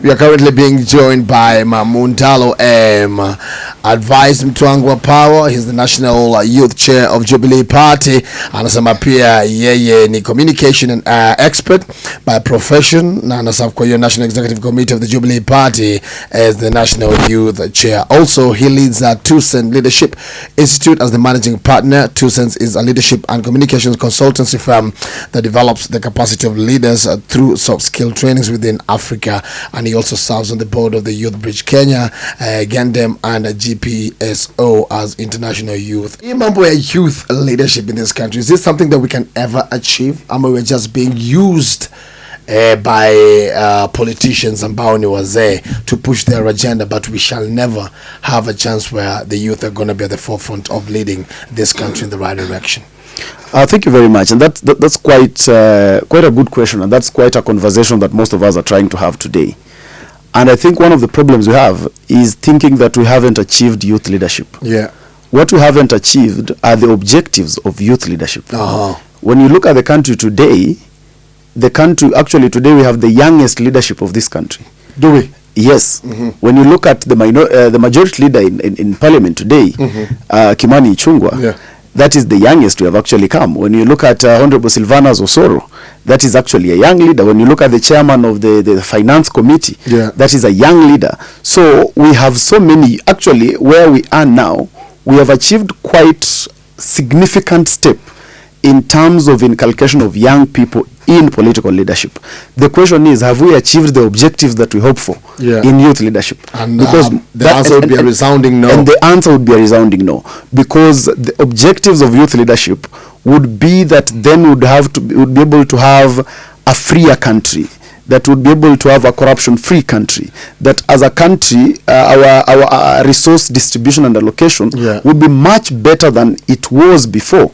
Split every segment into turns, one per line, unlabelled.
We are currently being joined by Mamuntalo M. Advised Mtwangwa Power. He's the National Youth Chair of Jubilee Party. Anasema pia yeye ni communication and expert by profession. Na anasema kwa hiyo National Executive Committee of the Jubilee Party as the National Youth Chair. Also, he leads Two Cents Leadership Institute as the managing partner. Two Cents is a leadership and communications consultancy firm that develops the capacity of leaders through soft skill trainings within Africa. And he also serves on the board of the Youth Bridge Kenya, GenZs and GPSO as international youth. Mambo ya youth leadership in this country, is this something that we can ever achieve? Or we're just being used by politicians ambao ni wazee to push their agenda, but we shall never have a chance where the youth are going to be at the forefront of leading this country in the right direction?
Thank you very much, and that's quite a good question, and that's quite a conversation that most of us are trying to have today. And I think one of the problems we have is thinking that we haven't achieved youth leadership.
Yeah.
What we haven't achieved are the objectives of youth leadership. When you look at the country today, today we have the youngest leadership of this country.
Do we?
Yes. When you look at the majority leader in parliament today, Kimani Ichung'wah,
yeah,
that is the youngest we have actually come. When you look at Honorable Silvanus Osoro, that is actually a young leader. When you look at the chairman of the finance committee,
yeah,
that is a young leader. So we have so many. Actually, where we are now, we have achieved quite significant step in terms of inculcation of young people in political leadership. The question is, have we achieved the objectives that we hope for, yeah, in youth leadership?
And because the answer would be a resounding no.
And the answer would be a resounding no, because the objectives of youth leadership would be that then would be able to have a freer country, that would be able to have a corruption-free country, that as a country, our resource distribution and allocation, yeah, would be much better than it was before.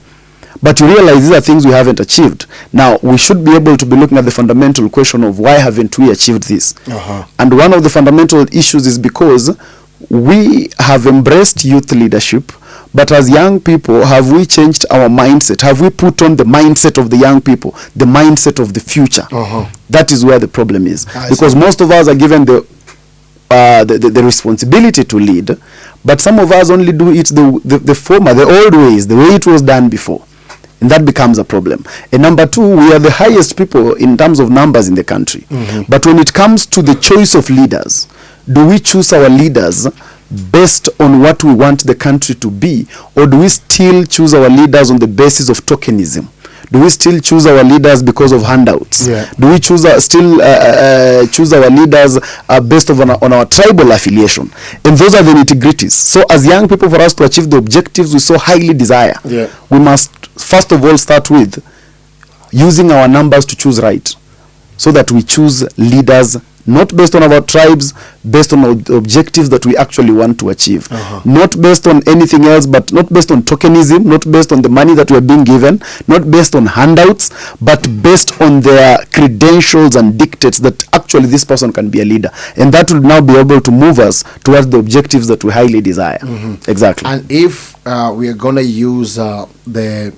But you realize these are things we haven't achieved. Now, we should be able to be looking at the fundamental question of why haven't we achieved this? And one of the fundamental issues is because we have embraced youth leadership, but as young people, have we changed our mindset? Have we put on the mindset of the young people, the mindset of the future? That is where the problem is. Because most of us are given the responsibility to lead, but some of us only do it the former, the old ways, the way it was done before. And that becomes a problem. And number two, we are the highest people in terms of numbers in the country. But when it comes to the choice of leaders, do we choose our leaders based on what we want the country to be, or do we still choose our leaders on the basis of tokenism? Do we still choose our leaders because of handouts? Yeah. Do we choose choose our leaders based on our tribal affiliation? And those are the nitty-gritties. So as young people, for us to achieve the objectives we so highly desire, yeah, we must first of all start with using our numbers to choose right, so that we choose leaders not based on our tribes, based on the objectives that we actually want to achieve. Not based on anything else, but not based on tokenism, not based on the money that we are being given, not based on handouts, but based on their credentials and dictates that actually this person can be a leader. And that will now be able to move us towards the objectives that we highly desire. Exactly.
And if we are going to use the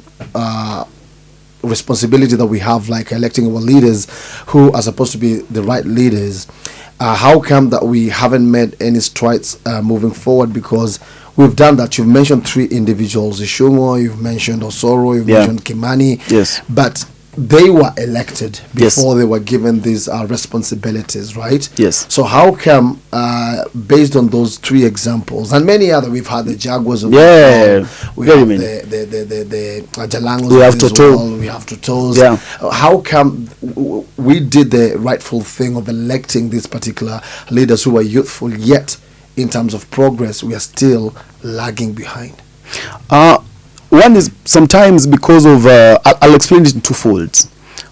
responsibility that we have, like electing our leaders who are supposed to be the right leaders, how come that we haven't made any strides moving forward? Because we've done that. You've mentioned three individuals, Ichung'wah, you've mentioned Osoro, you've mentioned Kimani,
yes,
but they were elected before they were given these responsibilities, right?
Yes.
So how come, based on those three examples and many other, we've had the Jaguars of
we have
the Jalangos,
we have Toto,
we have Totos.
Yeah.
How come we did the rightful thing of electing these particular leaders who were youthful, yet in terms of progress we are still lagging behind?
One is sometimes because of, I'll explain it in two folds.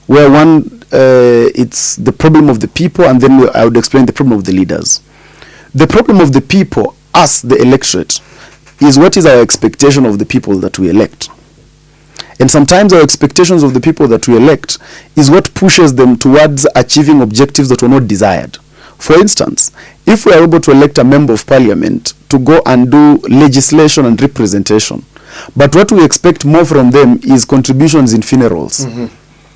Where one, it's the problem of the people, and then I would explain the problem of the leaders. The problem of the people, us, the electorate, is what is our expectation of the people that we elect. And sometimes our expectations of the people that we elect is what pushes them towards achieving objectives that were not desired. For instance, if we are able to elect a member of parliament to go and do legislation and representation, but what we expect more from them is contributions in funerals.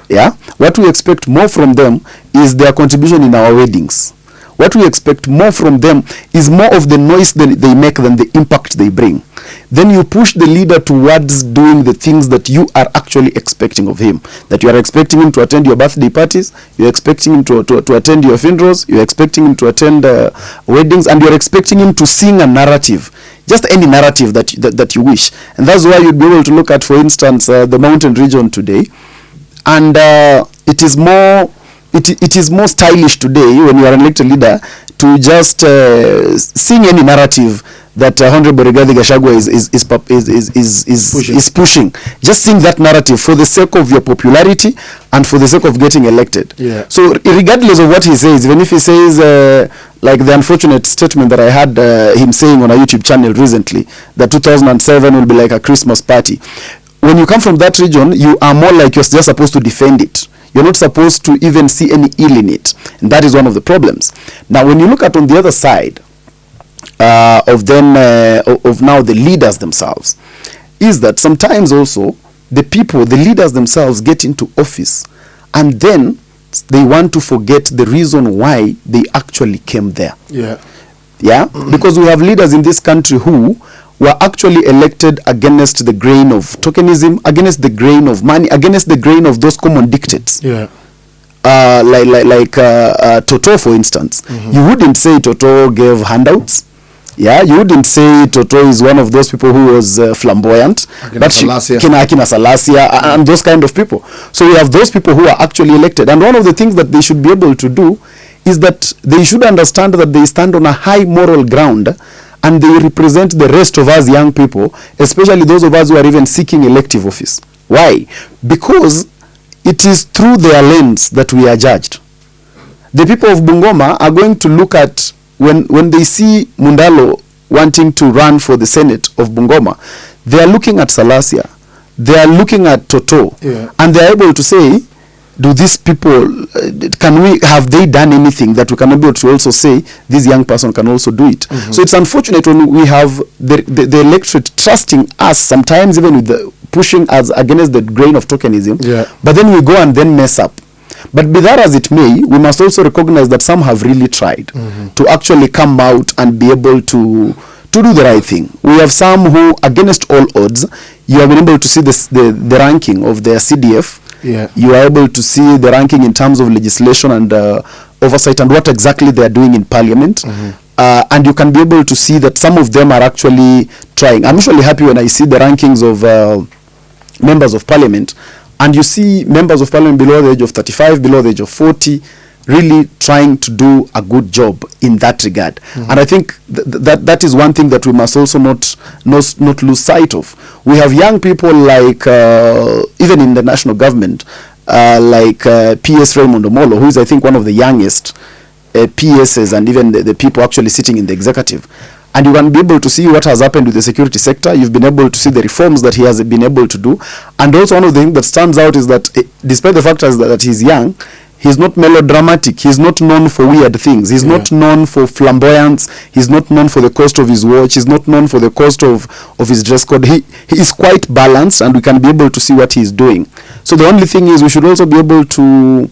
Yeah, what we expect more from them is their contribution in our weddings. What we expect more from them is more of the noise that they make than the impact they bring. Then you push the leader towards doing the things that you are actually expecting of him. That you are expecting him to attend your birthday parties, you're expecting him to attend your funerals, you're expecting him to attend weddings, and you're expecting him to sing a narrative. Just any narrative that you wish. And that's why you'd be able to look at, for instance, the mountain region today. And it is more stylish today when you are an elected leader to just sing any narrative that Honorable Rigathi Gachagua is pushing. Just sing that narrative for the sake of your popularity and for the sake of getting elected.
Yeah.
So regardless of what he says, even if he says like the unfortunate statement that I had him saying on a YouTube channel recently, that 2007 will be like a Christmas party. When you come from that region, you are more like you're just supposed to defend it. You're not supposed to even see any ill in it. And that is one of the problems. Now, when you look at on the other side of now the leaders themselves, is that sometimes also the leaders themselves get into office and then they want to forget the reason why they actually came there.
Yeah.
Yeah? Because we have leaders in this country who were actually elected against the grain of tokenism, against the grain of money, against the grain of those common dictates.
Yeah.
Like Toto, for instance. You wouldn't say Toto gave handouts. Yeah, you wouldn't say Toto is one of those people who was flamboyant. Akina Salasia and those kind of people. So we have those people who are actually elected. And one of the things that they should be able to do is that they should understand that they stand on a high moral ground and they represent the rest of us young people, especially those of us who are even seeking elective office. Why? Because it is through their lens that we are judged. The people of Bungoma are going to look at, when they see Mundalo wanting to run for the Senate of Bungoma, they are looking at Salasia, they are looking at Toto, and they are able to say, do these people, have they done anything that we can be able to also say this young person can also do it? So it's unfortunate when we have the electorate trusting us, sometimes even with the pushing us against the grain of tokenism, but then we go and then mess up. But be that as it may, we must also recognize that some have really tried to actually come out and be able to do the right thing. We have some who, against all odds, you have been able to see the ranking of their CDF. You are able to see the ranking in terms of legislation and oversight and what exactly they are doing in parliament. And you can be able to see that some of them are actually trying. I'm usually happy when I see the rankings of members of parliament, and you see members of parliament below the age of 35, below the age of 40, really trying to do a good job in that regard. And I think that is one thing that we must also not lose sight of. We have young people like, even in the national government, like PS Raymond Omolo, who is, I think, one of the youngest PSs and even the people actually sitting in the executive. And you can be able to see what has happened with the security sector. You've been able to see the reforms that he has been able to do. And also one of the things that stands out is that despite the fact that he's young, he's not melodramatic. He's not known for weird things. He's not known for flamboyance. He's not known for the cost of his watch. He's not known for the cost of his dress code. He is quite balanced, and we can be able to see what he's doing. So the only thing is we should also be able to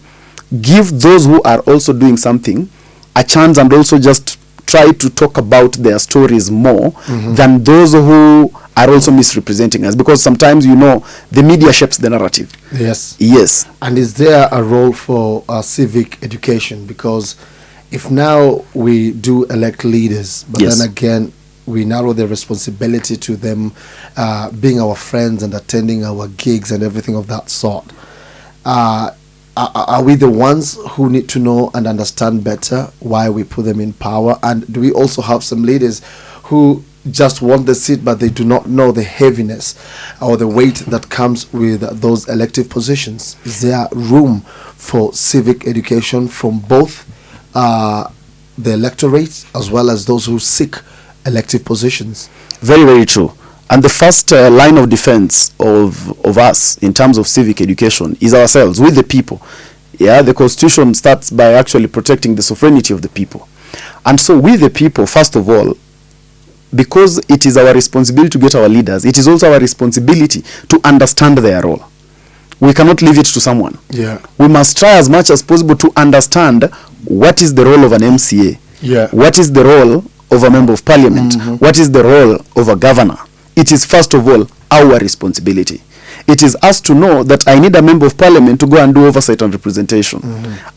give those who are also doing something a chance and also just try to talk about their stories more than those who are also misrepresenting us, because sometimes, you know, the media shapes the narrative. Yes.
And is there a role for civic education? Because if now we do elect leaders, but then again we narrow the responsibility to them being our friends and attending our gigs and everything of that sort, are we the ones who need to know and understand better why we put them in power? And do we also have some leaders who just want the seat, but they do not know the heaviness or the weight that comes with those elective positions? Is there room for civic education from both the electorate as well as those who seek elective positions?
Very, very true. And the first line of defense of us in terms of civic education is ourselves, with the people. Yeah, the Constitution starts by actually protecting the sovereignty of the people. And so with the people, first of all, because it is our responsibility to get our leaders, it is also our responsibility to understand their role. We cannot leave it to someone. We must try as much as possible to understand what is the role of an MCA.
Yeah.
What is the role of a member of parliament? What is the role of a governor? It is first of all our responsibility. It is us to know that I need a member of parliament to go and do oversight and representation.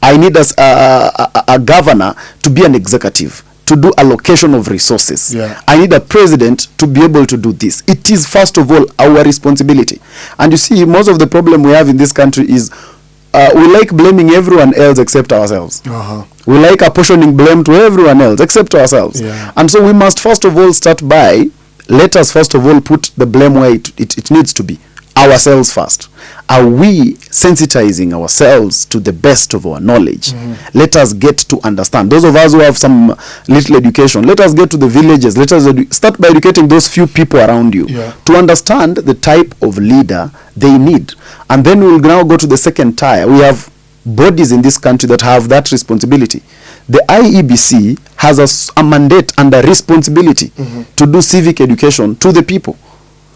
I need a governor to be an executive, to do allocation of resources.
Yeah.
I need a president to be able to do this. It is first of all our responsibility. And you see, most of the problem we have in this country is we like blaming everyone else except ourselves. We like apportioning blame to everyone else except ourselves.
Yeah.
And so we must first of all start by, let us first of all put the blame where it needs to be. Ourselves first. Are we sensitizing ourselves to the best of our knowledge? Let us get to understand. Those of us who have some little education, let us get to the villages. Let us start by educating those few people around you to understand the type of leader they need. And then we'll now go to the second tier. We have bodies in this country that have that responsibility. The IEBC has a mandate and a responsibility to do civic education to the people.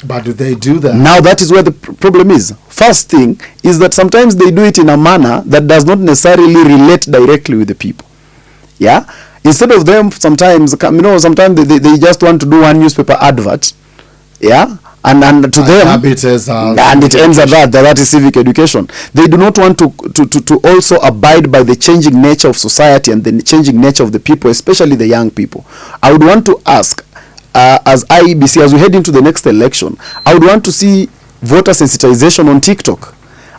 But do they do that?
Now that is where the problem is. First thing is that sometimes they do it in a manner that does not necessarily relate directly with the people. Yeah? Instead of them sometimes, sometimes they just want to do one newspaper advert. Yeah? And to them,
it ends
at that is civic education. They do not want to also abide by the changing nature of society and the changing nature of the people, especially the young people. I would want to ask, as IEBC, as we head into the next election, I would want to see voter sensitization on TikTok.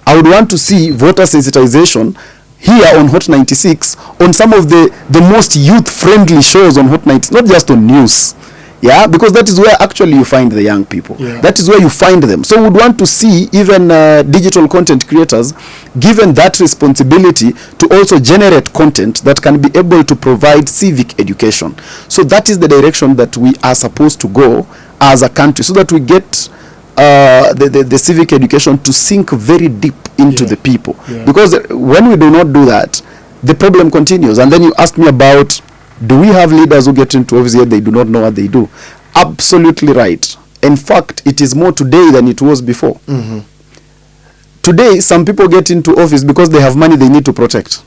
I would want to see voter sensitization here on Hot 96 on some of the most youth-friendly shows on Hot 96, not just on news. Yeah, because that is where actually you find the young people.
Yeah.
That is where you find them. So we would want to see even digital content creators given that responsibility to also generate content that can be able to provide civic education. So that is the direction that we are supposed to go as a country, so that we get the civic education to sink very deep into the people.
Yeah.
Because when we do not do that, the problem continues. And then you ask me about, do we have leaders who get into office yet they do not know what they do? Absolutely right. In fact, it is more today than it was before. Today, some people get into office because they have money they need to protect.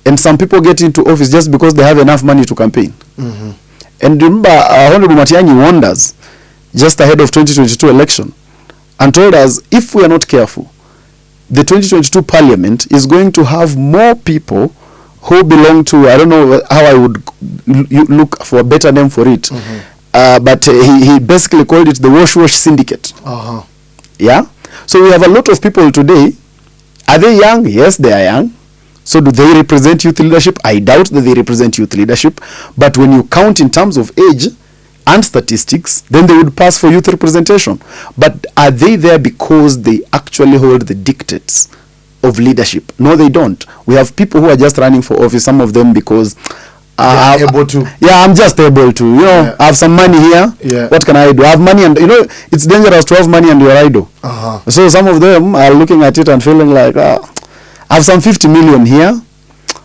And some people get into office just because they have enough money to campaign. And remember, Honorable Matiang'i warned us just ahead of 2022 election and told us, if we are not careful, the 2022 parliament is going to have more people who belong to, I don't know how I would look for a better name for it, but he basically called it the wash syndicate. Yeah? So we have a lot of people today. Are they young? Yes, they are young. So do they represent youth leadership? I doubt that they represent youth leadership. But when you count in terms of age and statistics, then they would pass for youth representation. But are they there because they actually hold the dictates of leadership? No, they don't. We have people who are just running for office, some of them because
able to.
Yeah, I'm just able to. I have some money here.
Yeah.
What can I do? I have money, and it's dangerous to have money and you're idle. So some of them are looking at it and feeling like, I have some 50 million here.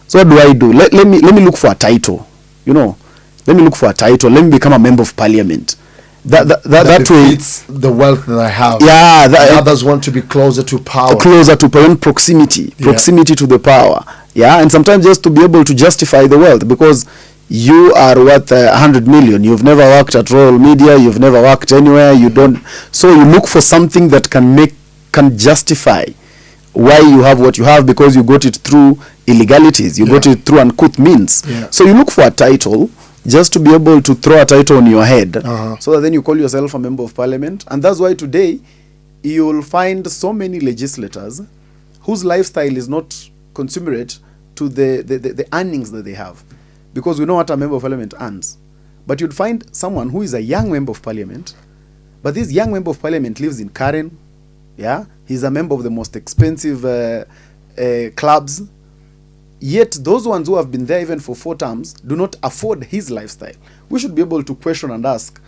So what do I do? Let me look for a title. Let me look for a title. Let me become a member of parliament. That way,
it's the wealth that I have.
Yeah,
others want to be closer to power.
Closer to power, proximity to the power. Yeah, and sometimes just to be able to justify the wealth, because you are worth 100 million. You've never worked at Royal Media. You've never worked anywhere. You don't. So you look for something that can justify why you have what you have, because you got it through illegalities. You got it through uncouth means. So you look for a title, just to be able to throw a title on your head, so that then you call yourself a member of parliament. And that's why today you will find so many legislators whose lifestyle is not consummate to the earnings that they have, because we know what a member of parliament earns. But you'd find someone who is a young member of parliament, but this young member of parliament lives in Karen. Yeah, he's a member of the most expensive clubs. Yet those ones who have been there even for 4 terms do not afford his lifestyle. We should be able to question and ask,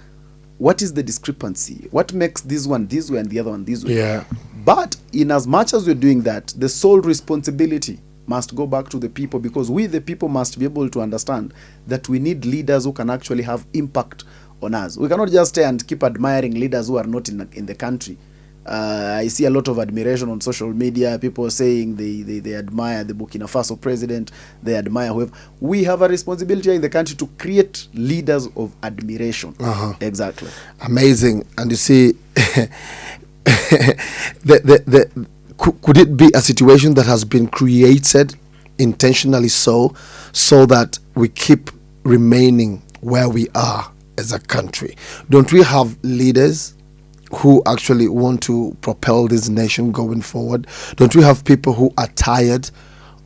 what is the discrepancy? What makes this one this way and the other one this way?
Yeah.
But in as much as we're doing that, the sole responsibility must go back to the people, because we the people must be able to understand that we need leaders who can actually have impact on us. We cannot just stay and keep admiring leaders who are not in the country. I see a lot of admiration on social media. People saying they admire the Burkina Faso president. They admire whoever. We have a responsibility in the country to create leaders of admiration. Exactly.
Amazing. And you see, could it be a situation that has been created intentionally so that we keep remaining where we are as a country? Don't we have leaders who actually want to propel this nation going forward? Don't we have people who are tired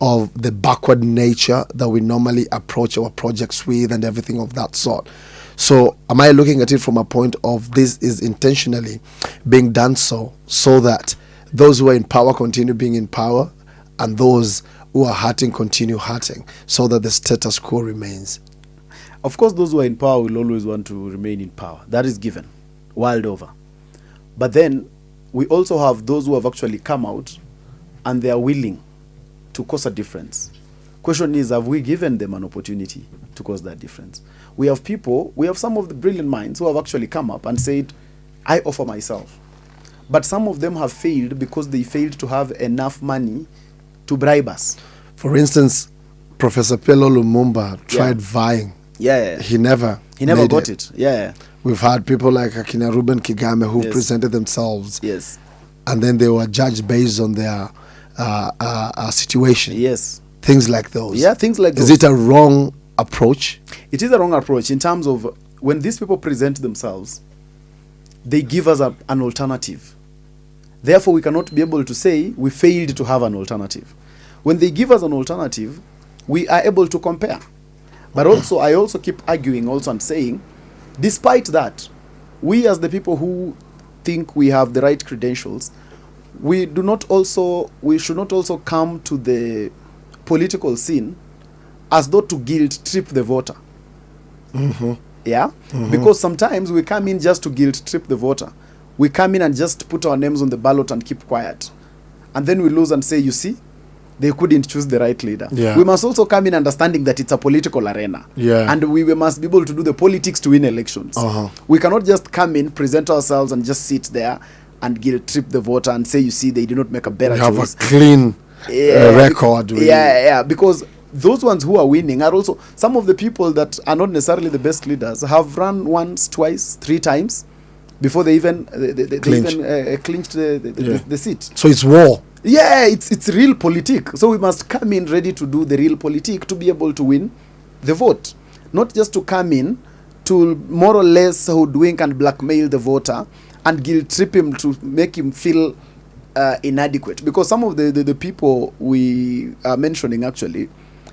of the backward nature that we normally approach our projects with and everything of that sort? So am I looking at it from a point of this is intentionally being done so that those who are in power continue being in power and those who are hurting continue hurting, so that the status quo remains?
Of course, those who are in power will always want to remain in power. That is given, world over. But then we also have those who have actually come out and they are willing to cause a difference. Question is, have we given them an opportunity to cause that difference? We have some of the brilliant minds who have actually come up and said, I offer myself. But some of them have failed because they failed to have enough money to bribe us.
For instance, Professor Pello Lumumba tried vying.
Yeah.
He never
got it. Yeah.
We've had people like Akina Ruben Kigame who presented themselves.
Yes.
And then they were judged based on their situation.
Yes.
Things like those.
Yeah, things like those.
Is it a wrong approach?
It is a wrong approach in terms of when these people present themselves, they give us an alternative. Therefore, we cannot be able to say we failed to have an alternative. When they give us an alternative, we are able to compare. But also, I also keep arguing also and saying, despite that, we as the people who think we have the right credentials, we should not also come to the political scene as though to guilt trip the voter. Yeah? Because sometimes we come in just to guilt trip the voter. We come in and just put our names on the ballot and keep quiet. And then we lose and say, you see, they couldn't choose the right leader.
Yeah.
We must also come in understanding that it's a political arena.
Yeah.
And we must be able to do the politics to win elections. We cannot just come in, present ourselves, and just sit there and guilt trip the voter and say, you see, they did not make a better choice.
We have a clean record. Really.
Yeah. Because those ones who are winning are also some of the people that are not necessarily the best leaders have run once, twice, 3 times before they even clinched the seat.
So it's war.
Yeah, it's real politic. So we must come in ready to do the real politic to be able to win the vote. Not just to come in to more or less hoodwink and blackmail the voter and guilt trip him to make him feel inadequate. Because some of the people we are mentioning actually,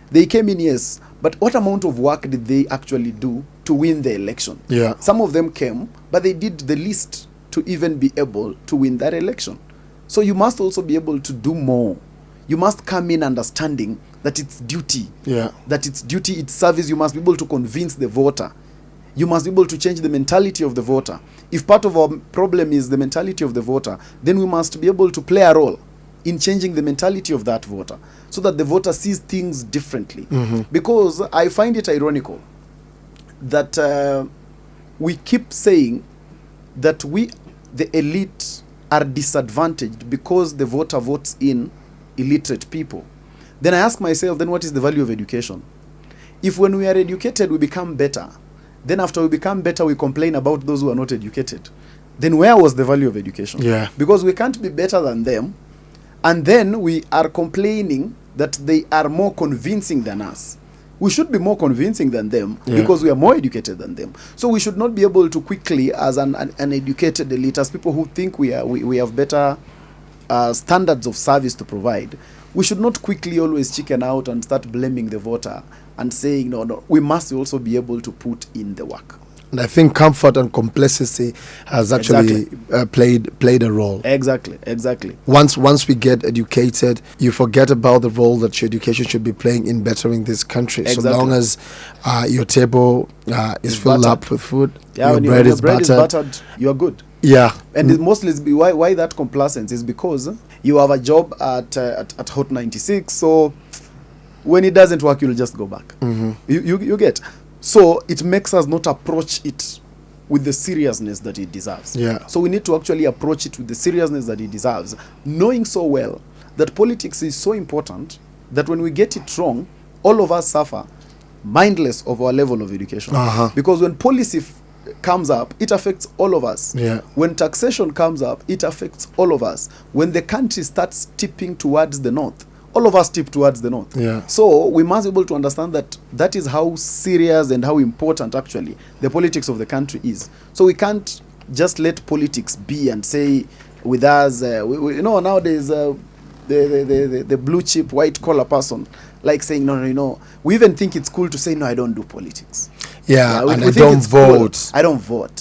they came in, yes, but what amount of work did they actually do to win the election?
Yeah.
Some of them came, but they did the least to even be able to win that election. So you must also be able to do more. You must come in understanding that it's duty.
Yeah.
That it's duty, it's service. You must be able to convince the voter. You must be able to change the mentality of the voter. If part of our problem is the mentality of the voter, then we must be able to play a role in changing the mentality of that voter so that the voter sees things differently. Because I find it ironical that we keep saying that we, the elite, are disadvantaged because the voter votes in illiterate people. Then I ask myself, then what is the value of education? If when we are educated, we become better, then after we become better, we complain about those who are not educated, then where was the value of education?
Yeah.
Because we can't be better than them, and then we are complaining that they are more convincing than us. We should be more convincing than them because we are more educated than them. So we should not be able to quickly, as an educated elite, as people who think we have better standards of service to provide, we should not quickly always chicken out and start blaming the voter and saying, no, we must also be able to put in the work.
And I think comfort and complacency has actually played a role.
Exactly.
Once we get educated, you forget about the role that your education should be playing in bettering this country. So long as your table is filled up with food, your bread is buttered,
you are good.
Yeah.
And mostly why that complacence is because you have a job at Hot 96, so when it doesn't work, you'll just go back. You get. So it makes us not approach it with the seriousness that it deserves.
Yeah.
So we need to actually approach it with the seriousness that it deserves, knowing so well that politics is so important that when we get it wrong, all of us suffer, mindless of our level of education. Because when policy comes up, it affects all of us.
Yeah.
When taxation comes up, it affects all of us. When the country starts tipping towards the north, all of us tip towards the north.
Yeah.
So we must be able to understand that that is how serious and how important actually the politics of the country is. So we can't just let politics be and say with us, you know, nowadays the blue chip white collar person like saying no. We even think it's cool to say no, I don't do politics.
Yeah,
we
and
think
I don't
it's cool.
vote.
I don't vote.